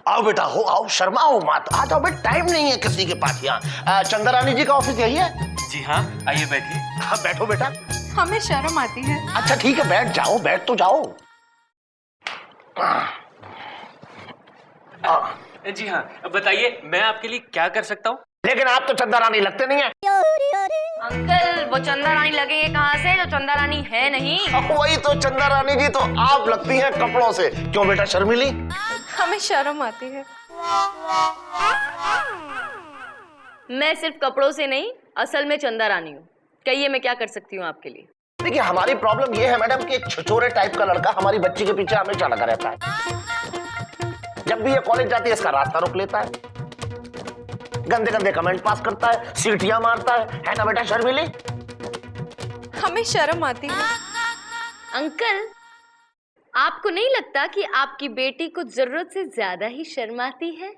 आओ बेटा, हो आओ, शर्माओ मत, आ जाओ बेटा, टाइम नहीं है किसी के पास यहाँ। चंदा रानी जी का ऑफिस यही है? जी हाँ, आइए बैठिए। हाँ बैठो बेटा। हमें शर्म आती है। अच्छा ठीक है, बैठ जाओ, बैठ तो जाओ। जी हाँ, बताइए मैं आपके लिए क्या कर सकता हूँ? लेकिन आप तो चंदा रानी लगते नहीं है। अंकल वो चंदा रानी लगेंगे कहाँ से, जो चंदा रानी है नहीं। वही तो, चंदा रानी जी तो आप लगती हैं कपड़ों से। क्यों बेटा शर्मिली? हमें शर्म आती है। मैं सिर्फ कपड़ों से नहीं, असल में चंदा रानी हूँ। कहिए मैं क्या कर सकती हूँ आपके लिए। देखिए हमारी प्रॉब्लम ये है मैडम कि एक छिछोरे टाइप का लड़का हमारी बच्ची के पीछे हमेशा लगा रहता है। जब भी ये कॉलेज जाती है इसका रास्ता रोक लेता है, गंदे गंदे कमेंट पास करता है, सीटियां मारता है ना बेटा शर्मिली? हमें शर्म आती है। अंकल आपको नहीं लगता कि आपकी बेटी को जरूरत से ज्यादा ही शर्म आती है?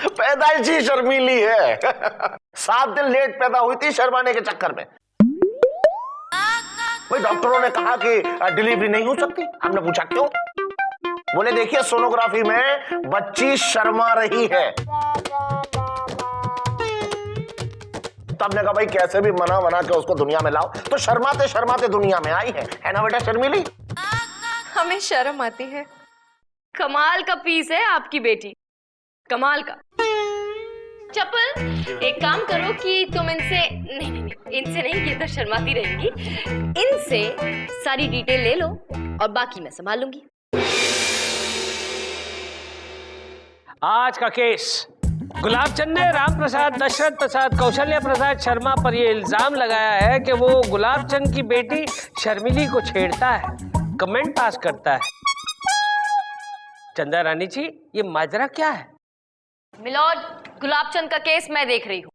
पैदाइशी शर्मीली है। 7 दिन लेट पैदा हुई थी शर्माने के चक्कर में। भाई डॉक्टरों ने कहा कि डिलीवरी नहीं हो सकती। हमने पूछा क्यों? बोले देखिए सोनोग्राफी में बच्ची शर्मा रही है। तब ने कहा भाई कैसे भी मना के उसको दुनिया में लाओ, तो शर्माते शर्माते दुनिया में आई है ना बेटा शर्मिली? हमें शर्म आती है। कमाल का पीस है आपकी बेटी, कमाल का। चप्पल एक काम करो कि तुम इनसे इनसे नहीं, ये तो शर्माती रहेंगी, इनसे सारी डिटेल ले लो और बाकी मैं संभाल लूंगी। आज का केस, गुलाबचंद ने राम प्रसाद, दशरथ प्रसाद, कौशल्या प्रसाद शर्मा पर यह इल्जाम लगाया है कि वो गुलाबचंद की बेटी शर्मिली को छेड़ता है, कमेंट पास करता है। चंदा रानी जी ये माजरा क्या है? मिलॉर्ड गुलाबचंद का केस मैं देख रही हूँ।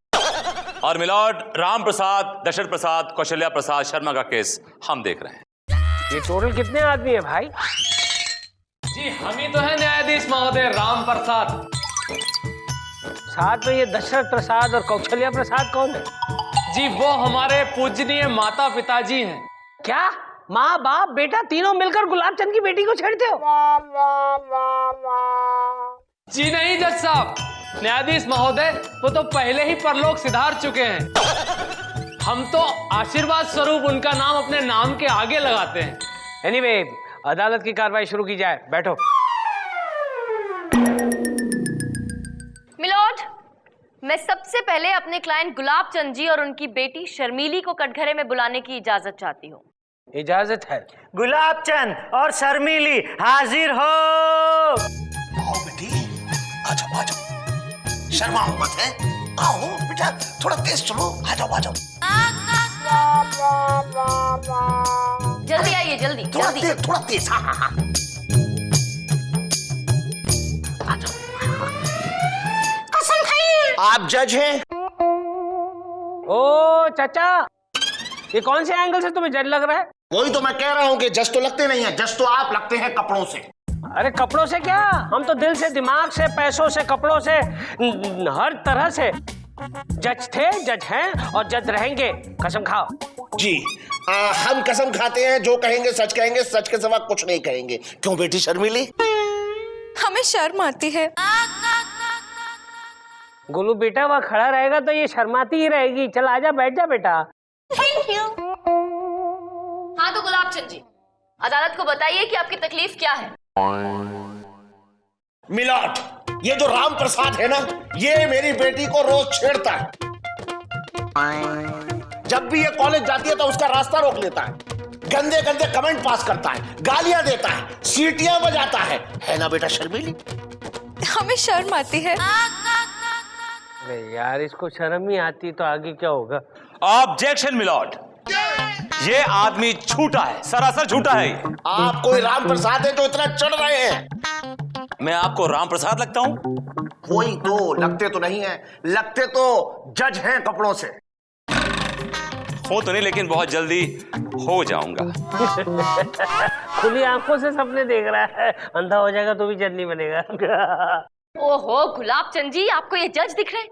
और मिलॉर्ड राम प्रसाद, दशरथ प्रसाद, कौशल्या प्रसाद शर्मा का केस हम देख रहे हैं। ये टोटल कितने आदमी है भाई? जी हम ही तो है न्यायाधीश महोदय राम प्रसाद। साथ में ये दशरथ प्रसाद और कौशल्या प्रसाद कौन है? जी वो हमारे पूजनीय माता पिताजी हैं। क्या माँ बाप बेटा तीनों मिलकर गुलाबचंद की बेटी को छेड़ते हो? जी नहीं जज साहब, न्यायाधीश महोदय वो तो पहले ही परलोक सिधार चुके हैं। हम तो आशीर्वाद स्वरूप उनका नाम अपने नाम के आगे लगाते हैं। एनीवे, अदालत की कार्रवाई शुरू की जाए। बैठो। मिलॉर्ड मैं सबसे पहले अपने क्लाइंट गुलाबचंद जी और उनकी बेटी शर्मिली को कटघरे में बुलाने की इजाजत चाहती हूँ। इजाजत है। गुलाबचंद और शर्मिली हाजिर हो। आओ बेटी, आ जाओ, शर्माओ मत है, आओ बेटा, थोड़ा तेज चलो, आ जाओ। जल्दी आइए, जल्दी जल्दी। थोड़ा तेज, हाँ। आ जाओ। कसम खाइए। आप जज हैं? ओ चाचा, ये कौन से एंगल से तुम्हें जज लग रहा है? वही तो मैं कह रहा हूँ कि जज तो लगते नहीं है, जज तो आप लगते हैं कपड़ों से। अरे कपड़ों से क्या, हम तो दिल से, दिमाग से, पैसों से, कपड़ों से, हर तरह से जज थे, जज हैं और जज रहेंगे। कसम खाओ। जी हम कसम खाते हैं, जो कहेंगे सच कहेंगे, सच के सिवा कुछ नहीं कहेंगे। क्यों बेटी शर्मिली? हमें शर्म आती है। गोलू बेटा वहाँ खड़ा रहेगा तो ये शर्माती ही रहेगी। चल आजा, बैठ जा बेटा। Thank you. हाँ तो गुलाबचंद जी, अदालत को बताइए कि आपकी तकलीफ क्या है। मिलॉर्ड, ये जो राम प्रसाद है ना, ये मेरी बेटी को रोज छेड़ता है। जब भी ये कॉलेज जाती है तो उसका रास्ता रोक लेता है, गंदे गंदे कमेंट पास करता है, गालियां देता है, सीटियां बजाता है ना बेटा शर्मिली? हमें शर्म आती है। अरे यार, इसको शर्म ही आती तो आगे क्या होगा? ऑब्जेक्शन मिलॉर्ड, ये आदमी झूठा है, सरासर झूठा है। आप कोई राम प्रसाद है जो इतना चढ़ रहे हैं? मैं आपको राम प्रसाद लगता हूं? वही तो, लगते तो नहीं है, लगते तो जज हैं कपड़ों से। हो तो नहीं, लेकिन बहुत जल्दी हो जाऊंगा। खुली आंखों से सपने देख रहा है, अंधा हो जाएगा तो भी जज नहीं बनेगा। ओहो गुलाबचंद जी, आपको ये जज दिख रहे हैं?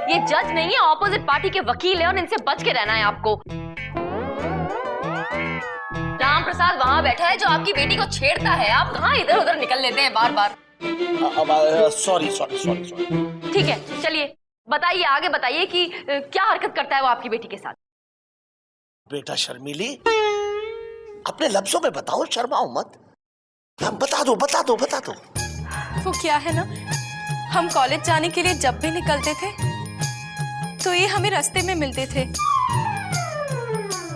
ये जज नहीं है, ऑपोजिट पार्टी के वकील है और इनसे बच के रहना है आपको। राम प्रसाद वहां बैठा है जो आपकी बेटी को छेड़ता है। आप कहाँ इधर उधर निकल लेते हैं बार बार। Sorry sorry sorry sorry. ठीक है, चलिए बताइए, आगे बताइए कि क्या हरकत करता है वो आपकी बेटी के साथ। बेटा शर्मीली, अपने लफ्जों में बताओ, शर्माओ मत। बता दो बता दो बता दो। वो क्या है ना, हम कॉलेज जाने के लिए जब भी निकलते थे तो ये हमें रास्ते में मिलते थे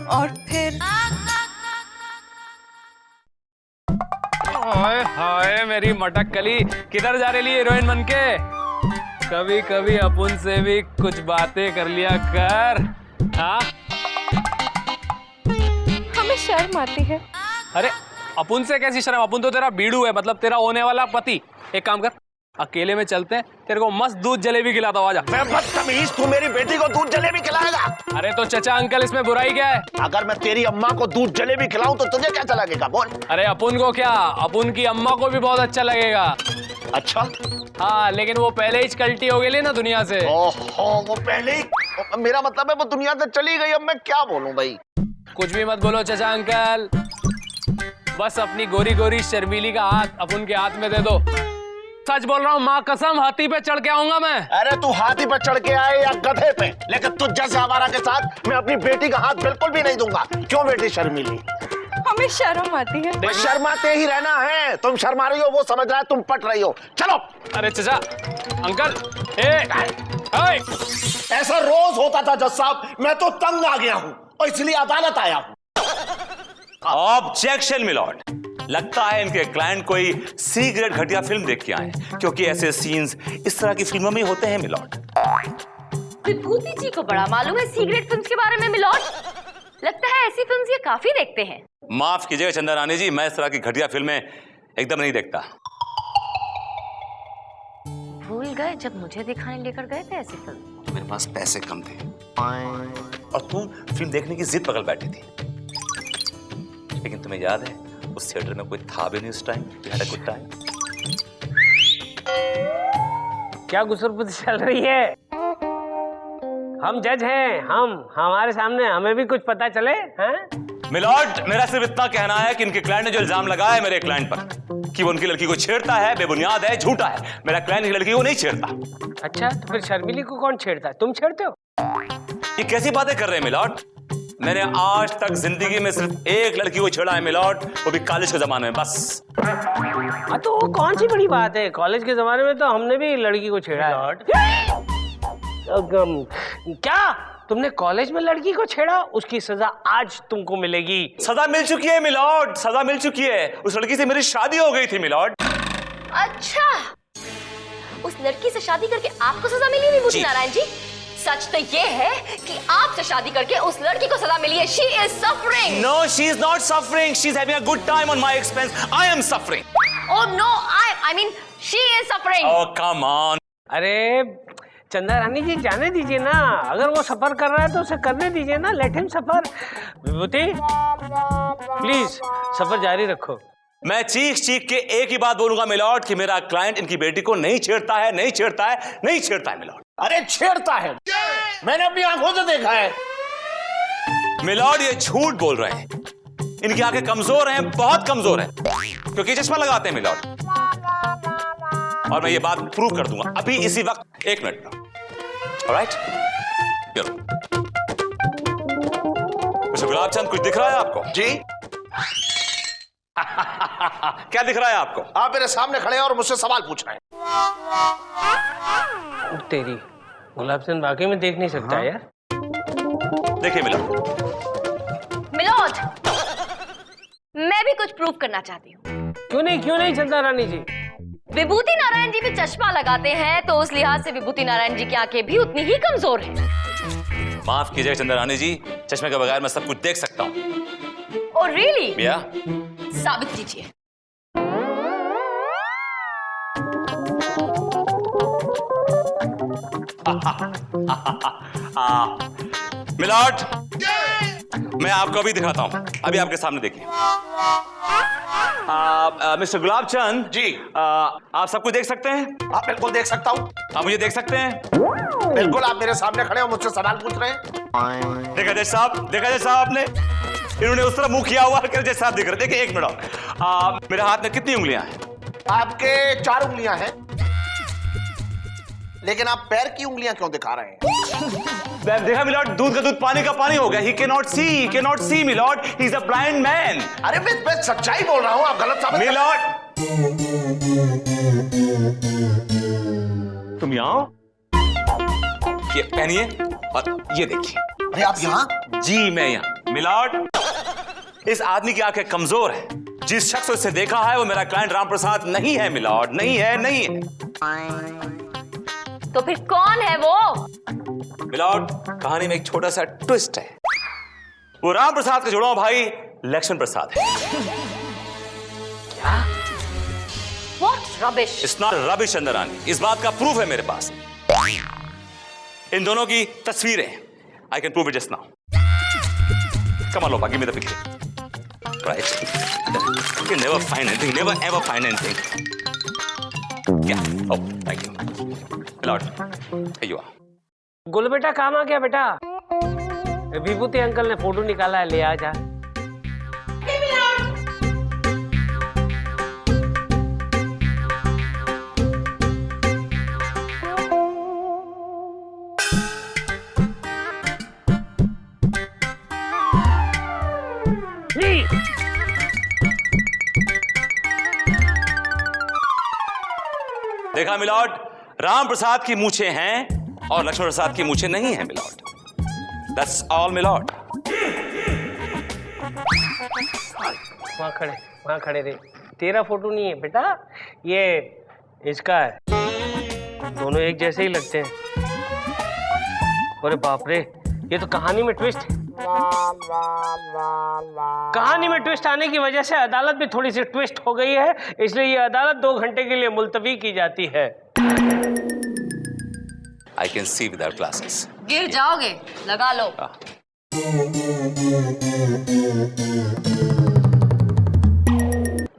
और फिर हाय हाय मेरी मटक कली, किधर जा रही है हीरोइन बनके? कभी कभी अपन से भी कुछ बातें कर लिया कर। हाँ, हमें शर्म आती है। अरे अपन से कैसी शर्म? अपन तो तेरा बीड़ू है, मतलब तेरा होने वाला पति। एक काम कर, अकेले में चलते हैं, तेरे को मस्त दूध जलेबी खिलाता हूं, आजा। मैं बदतमीज, तू मेरी बेटी को दूध जलेबी खिलाएगा? अरे तो चचा अंकल, इसमें बुराई क्या है? अगर मैं तेरी अम्मा को दूध जलेबी खिलाऊं तो तुझे कैसा लगेगा बोल? अरे अपन को क्या, अपन की अम्मा को भी बहुत अच्छा लगेगा। अच्छा हाँ, लेकिन वो पहले ही कल्टी हो गई ना दुनिया से। ओहो, वो पहले ही, मेरा मतलब है वो दुनिया से चली गई। अब मैं क्या बोलूं भाई? कुछ भी मत बोलो चचा अंकल, बस अपनी गोरी गोरी शर्मीली का हाथ अपन के हाथ में दे दो। सच बोल रहा हूँ, माँ कसम, हाथी पे चढ़ के आऊंगा मैं। अरे तू हाथी पे चढ़ के आए या गधे पे, लेकिन तुझ जैसे आवारा के साथ मैं अपनी बेटी का हाथ बिल्कुल भी नहीं दूंगा। क्यों बेटी शर्मीली? हमें शर्म आती है। शर्माते ही रहना है। तुम शर्मा रही हो, वो समझ रहा है तुम पट रही हो। चलो। अरे चचा अंकल, ए, ऐसा रोज होता था जज साहब, मैं तो तंग आ गया हूँ और इसलिए अदालत आया हूँ। ऑब्जेक्शन मिलॉर्ड, लगता है इनके क्लाइंट कोई सी ग्रेड घटिया फिल्म देख के आए, क्योंकि ऐसे सीन्स इस तरह की फिल्मों में होते हैं मिलॉर्ड। विभूति जी को बड़ा मालूम है सी ग्रेड फिल्म्स के बारे में मिलॉर्ड। लगता है ऐसी फिल्म्स ये काफी देखते हैं। माफ कीजिएगा चंदा रानी जी, मैं इस तरह की घटिया फिल्में एकदम नहीं देखता। भूल गए जब मुझे दिखाने लेकर गए थे ऐसी फिल्म? मेरे पास पैसे कम थे और तुम फिल्म देखने की जिद पकड़ बैठी थी, लेकिन तुम्हें याद है उस थिएटर में कोई था भी नहीं उस time. We had a good time. क्या गुसरपुर चल रही है? हम जज हैं, हमारे सामने हमें भी कुछ पता चले। हैं मिलॉर्ड, मेरा सिर्फ इतना कहना है कि इनके क्लाइंट ने जो इल्जाम लगाया है मेरे क्लाइंट पर कि वो उनकी लड़की को छेड़ता है, बेबुनियाद है, झूठा है। मेरा क्लाइंट की लड़की को नहीं छेड़ता। अच्छा, तो फिर शर्मिली को कौन छेड़ता है? तुम छेड़ते हो? ये कैसी बातें कर रहे हैं मिलॉर्ड? मैंने आज तक जिंदगी में सिर्फ एक लड़की को छेड़ा है मिलॉर्ड, वो भी कॉलेज के जमाने में, बस। हाँ, तो वो कौन सी बड़ी बात है? कॉलेज के जमाने में तो हमने भी लड़की को छेड़ा है। क्या तुमने कॉलेज में लड़की को छेड़ा? उसकी सजा आज तुमको मिलेगी। सजा मिल चुकी है मिलॉर्ड, सजा मिल चुकी है। उस लड़की से मेरी शादी हो गई थी मिलॉर्ड। अच्छा, उस लड़की से शादी करके आपको सजा मिली विभूति नारायण जी? सच तो ये है कि आपसे शादी करके उस लड़की को सजा मिली है। She is suffering. No, she is not suffering. She's having a good time on my expense. I am suffering. Oh no, I mean she is suffering. Oh come on. अरे चंदा रानी जी, जाने दीजिए ना। अगर वो सफर कर रहा है तो उसे करने दीजिए ना। Let him suffer. Vibhuti please सफर जारी रखो। मैं चीख चीख के एक ही बात बोलूंगा मिलॉर्ड कि मेरा क्लाइंट इनकी बेटी को नहीं छेड़ता है, नहीं छेड़ता है, नहीं छेड़ता है मिलॉर्ड। अरे छेड़ता है, मैंने अपनी आंखों से देखा है। मिलॉर्ड ये झूठ बोल रहे हैं। इनकी आंखें कमजोर हैं, बहुत कमजोर हैं, क्योंकि चश्मा लगाते हैं मिलॉर्ड। और मैं ये बात प्रूव कर दूंगा अभी इसी वक्त। 1 मिनट में। ऑलराइट, मिस्टर गुलाबचंद, कुछ दिख रहा है आपको? जी। क्या दिख रहा है आपको? आप मेरे सामने खड़े हैं और मुझसे सवाल पूछ रहे हैं। तेरी गुलाबचंद वाकई में देख नहीं सकता यार। देखिए मिलॉर्ड, मैं भी कुछ प्रूव करना चाहती हूँ। क्यों नहीं चंदा रानी जी? विभूति नारायण जी भी चश्मा लगाते हैं, तो उस लिहाज से विभूति नारायण जी की आंखें भी उतनी ही कमजोर हैं। माफ कीजिएगा चंदा रानी जी, चश्मे के बगैर मैं सब कुछ देख सकता हूँ। Oh really? या साबित कीजिए। मिलॉर्ड, मैं आपको अभी दिखाता हूं, अभी आपके सामने देखिए। मिस्टर गुलाबचंद जी। आप सब कुछ देख सकते हैं? आप बिल्कुल देख सकता हूँ। आप मुझे देख सकते हैं? बिल्कुल, आप मेरे सामने खड़े हो, मुझसे सवाल पूछ रहे हैं। देखा जज साहब, देखा जज साहब आपने? इन्होंने उस तरह मुंह किया हुआ है जैसे आप दिख रहे। देखिए एक मिनट और मेरे हाथ में कितनी उंगलियां हैं? आपके 4 उंगलियां हैं, लेकिन आप पैर की उंगलियां क्यों दिखा रहे हैं? देखा मिलॉर्ड, दूध का दूध पानी का पानी हो गया। He cannot see my lord, he is a blind man। अरे मैं सच्चाई बोल रहा हूं, आप गलत साबित मिलॉर्ड तुम यहाँ आओ, ये पहनिए और ये देखिए। अरे आप यहाँ? जी मैं यहाँ। मिलॉर्ड, इस आदमी की आंखें कमजोर है। जिस शख्स को इसे देखा है वो मेरा क्लाइंट राम प्रसाद नहीं है मिलॉर्ड, नहीं है। तो फिर कौन है वो? मिलॉर्ड, कहानी में एक छोटा सा ट्विस्ट है। वो राम प्रसाद का जुड़वा भाई लक्ष्मण प्रसाद है। What rubbish? It's not rubbish Chandrani, इस बात का प्रूफ है मेरे पास। इन दोनों की तस्वीरें। I can prove it just now. Come on, Lopa, give me the picture. Right. You can never find anything. Never ever find anything. Yeah. Oh, thank you. Lord, here you are. गुल बेटा काम आ गया बेटा। विभूति uncle ने photo निकाला है, ले आ जा। देखा मिलॉर्ड, राम प्रसाद की मूछें हैं और लक्ष्मण प्रसाद की मूछें नहीं हैं मिलॉर्ड। That's all milord. वहाँ खड़े रहे। तेरा फोटो नहीं है बेटा, ये इसका है। दोनों एक जैसे ही लगते हैं। अरे बाप रे, ये तो कहानी में ट्विस्ट है। कहानी में ट्विस्ट आने की वजह से अदालत भी थोड़ी सी ट्विस्ट हो गई है, इसलिए ये अदालत 2 घंटे के लिए मुलतवी की जाती है। I can see without glasses। गिर जाओगे, लगा लो।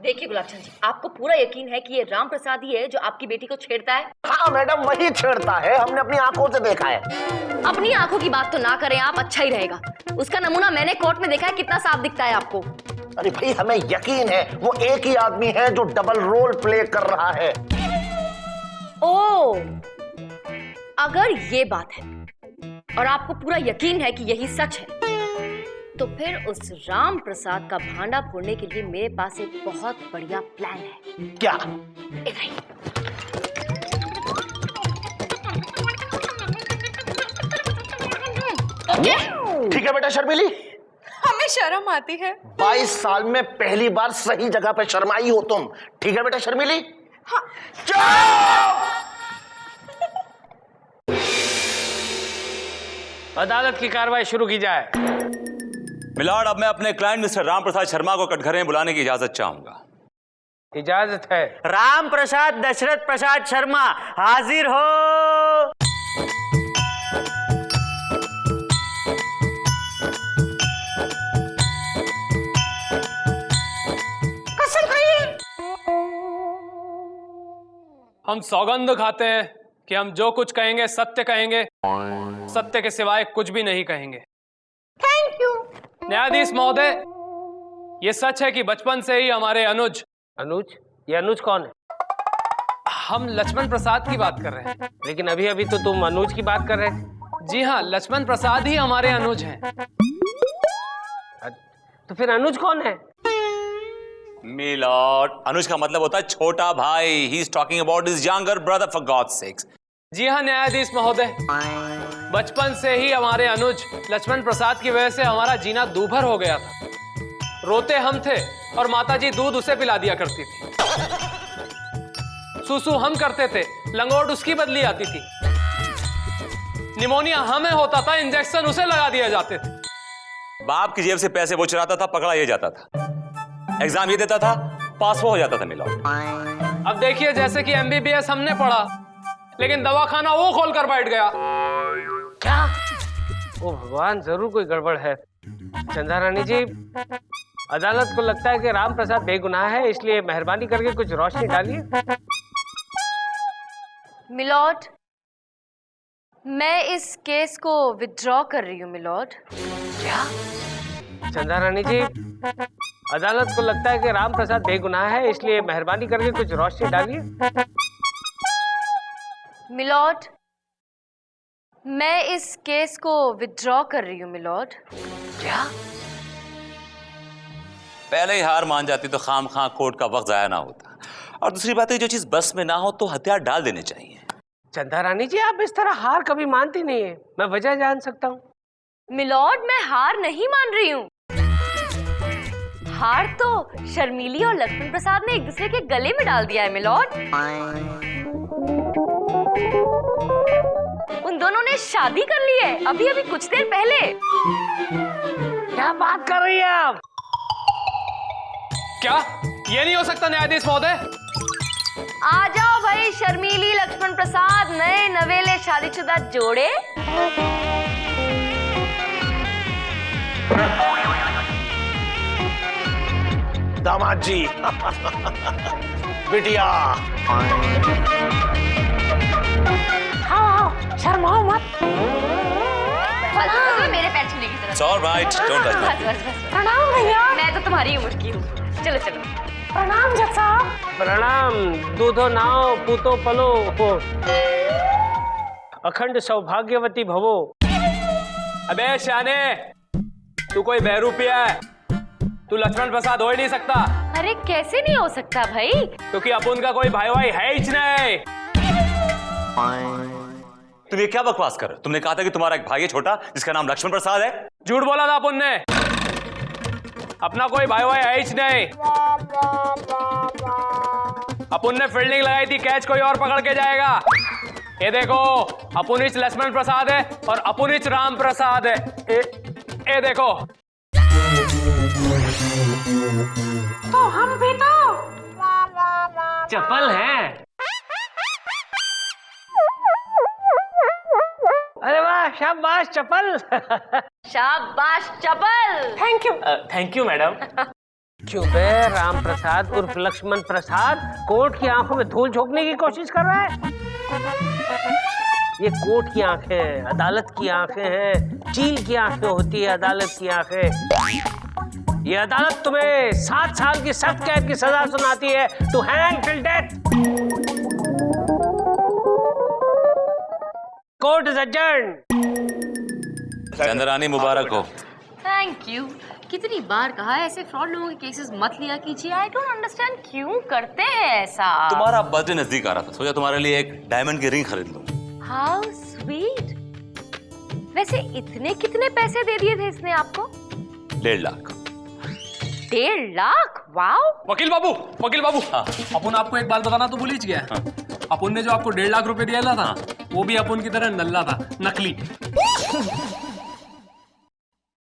देखिए गुलाबचंद जी, आपको पूरा यकीन है कि ये राम प्रसाद ही है जो आपकी बेटी को छेड़ता है? हाँ मैडम, वही छेड़ता है, हमने अपनी आंखों से देखा है। अपनी आंखों की बात तो ना करें आप, अच्छा ही रहेगा। उसका नमूना मैंने कोर्ट में देखा है, कितना साफ दिखता है आपको। अरे भाई, हमें यकीन है वो एक ही आदमी है जो डबल रोल प्ले कर रहा है। ओह, अगर ये बात है और आपको पूरा यकीन है कि यही सच है, तो फिर उस राम प्रसाद का भांडा फोड़ने के लिए मेरे पास एक बहुत बढ़िया प्लान है। क्या? इधर ही। ओके? ठीक है बेटा शर्मिली, हमें शर्म आती है। 22 साल में पहली बार सही जगह पे शर्माई हो तुम। ठीक है बेटा शर्मिली? हाँ। अदालत की कार्रवाई शुरू की जाए। मिलॉर्ड, अब मैं अपने क्लाइंट मिस्टर राम प्रसाद शर्मा को कटघरे में बुलाने की इजाजत चाहूंगा। इजाजत है। राम प्रसाद दशरथ प्रसाद शर्मा हाजिर हो। हम सौगंध खाते हैं कि हम जो कुछ कहेंगे सत्य कहेंगे, सत्य के सिवाय कुछ भी नहीं कहेंगे। Thank you. न्यायाधीश महोदय, ये सच है कि बचपन से ही हमारे अनुज। ये अनुज कौन है? हम लक्ष्मण प्रसाद की बात कर रहे हैं। लेकिन अभी अभी तो तुम अनुज की बात कर रहे थे। जी हाँ, लक्ष्मण प्रसाद ही हमारे अनुज हैं। तो फिर अनुज कौन है? मिलॉर्ड, अनुज का मतलब होता है छोटा भाई। He is talking about his younger brother for god's sakes. जी हाँ न्यायाधीश महोदय, बचपन से ही हमारे अनुज लक्ष्मण प्रसाद की वजह से हमारा जीना दूभर हो गया था। रोते हम थे और माताजी दूध उसे पिला दिया करती थी। सुसु हम करते थे, लंगोट उसकी बदली आती थी। निमोनिया हमें होता था, इंजेक्शन उसे लगा दिए जाते थे। बाप की जेब से पैसे वो चुराता था, पकड़ा ये जाता था। एग्जाम ये देता था, पास वो हो जाता था मिलॉर्ड। अब देखिए, जैसे कि MBBS हमने पढ़ा, लेकिन दवाखाना वो खोलकर बैठ गया। क्या? ओ भगवान, जरूर कोई गड़बड़ है। चंदा रानी जी, अदालत को लगता है कि राम प्रसाद बेगुनाह है, इसलिए मेहरबानी करके कुछ रोशनी डालिए। मिलॉर्ड, मैं इस केस को विथड्रॉ कर रही हूँ मिलॉर्ड। क्या? चंदा रानी जी, अदालत को लगता है कि राम प्रसाद बेगुनाह है, इसलिए मेहरबानी करके कुछ रोशनी डालिए। मिलॉर्ड, मैं इस केस को विथड्रॉ कर रही हूँ मिलॉर्ड। क्या? पहले ही हार मान जाती तो खाम खां कोर्ट का वक्त जाया ना होता। और दूसरी बात है, जो चीज बस में ना हो तो हथियार डाल देने चाहिए। चंदा रानी जी, आप इस तरह हार कभी मानती नहीं है, मैं वजह जान सकता हूँ? मिलॉर्ड, मैं हार नहीं मान रही हूँ। हार तो शर्मीली और लक्ष्मण प्रसाद ने एक दूसरे के गले में डाल दिया है मिलॉर्ड। उन दोनों ने शादी कर ली है अभी अभी कुछ देर पहले। क्या बात कर रही है आप? क्या ये नहीं हो सकता न्यायाधीश महोदय? आ जाओ भाई शर्मीली लक्ष्मण प्रसाद, नए नवेले शादीशुदा जोड़े। दामाद जी बिटिया। शर्माओ मत। मेरे पैर छूने की तरफ। It's all right, don't touch me. बस बस बस। प्रणाम भैया। मैं तो तुम्हारी उम्र की हूँ। चलो चलो। प्रणाम जज साहब। प्रणाम। दूधो नाओ पूतो पलो हो, अखंड सौभाग्यवती भवो। अबे शाने, तू कोई बहरूपिया है? तू लक्ष्मण प्रसाद हो ही नहीं सकता। अरे कैसे नहीं हो सकता भाई? क्योंकि अपन का कोई भाई भाई है ही नहीं। तुम ये क्या बकवास कर रहे हो? तुमने कहा था कि तुम्हारा एक भाई है छोटा जिसका नाम लक्ष्मण प्रसाद है। झूठ बोला था अपन ने। अपना कोई भाई भाई है ही नहीं। अपन ने फील्डिंग लगाई थी, कैच कोई और पकड़ के जाएगा। ये देखो, अपुनिच लक्ष्मण प्रसाद है और अपुनिच राम प्रसाद है। ये देखो। तो हम भी तो चपल हैं। अरे वाह, शाबाश चपल। शाबाश चपल। Thank you madam. क्यों बे, राम प्रसाद उर्फ लक्ष्मण प्रसाद कोर्ट की आंखों में धूल झोंकने की कोशिश कर रहा है? ये कोर्ट की आंखें हैं, अदालत की आंखें हैं, चील की आंखें होती है अदालत की आंखें। ये अदालत तुम्हें 7 साल की सख्त कैद की सजा सुनाती है, to hang till death. Court is adjourned. Chandrani मुबारक हो। Thank you. कितनी बार कहा है ऐसे फ्रॉड लोगों के केसेस मत लिया कीजिए। आई डोंट अंडरस्टैंड क्यों करते हैं ऐसा। तुम्हारा बर्थडे नजदीक आ रहा था, सोचा तुम्हारे लिए एक डायमंड की रिंग खरीद लूं। How sweet. वैसे इतने कितने पैसे दे दिए थे इसने आपको? 1.5 लाख। 1.5 लाख? वाओ। वकील बाबू, वकील बाबू, हाँ। अपन आपको एक बात बताना तो भूल ही गया। हाँ। अपन ने जो आपको 1.5 लाख रुपए दिया था, वो भी अपन की तरह नल्ला था, नकली।